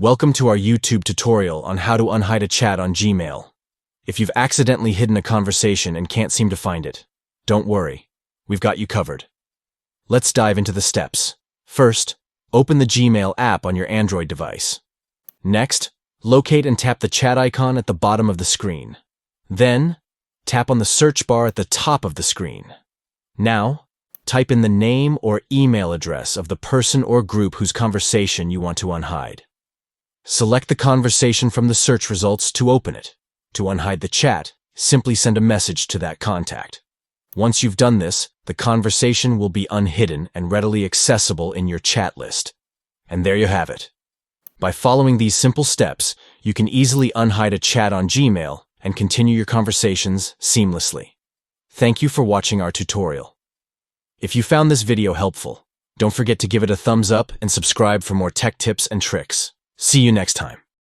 Welcome to our YouTube tutorial on how to unhide a chat on Gmail. If you've accidentally hidden a conversation and can't seem to find it, don't worry, we've got you covered. Let's dive into the steps. First, open the Gmail app on your Android device. Next, locate and tap the chat icon at the bottom of the screen. Then, tap on the search bar at the top of the screen. Now, type in the name or email address of the person or group whose conversation you want to unhide. Select the conversation from the search results to open it. To unhide the chat, simply send a message to that contact. Once you've done this, the conversation will be unhidden and readily accessible in your chat list. And there you have it. By following these simple steps, you can easily unhide a chat on Gmail and continue your conversations seamlessly. Thank you for watching our tutorial. If you found this video helpful, don't forget to give it a thumbs up and subscribe for more tech tips and tricks. See you next time.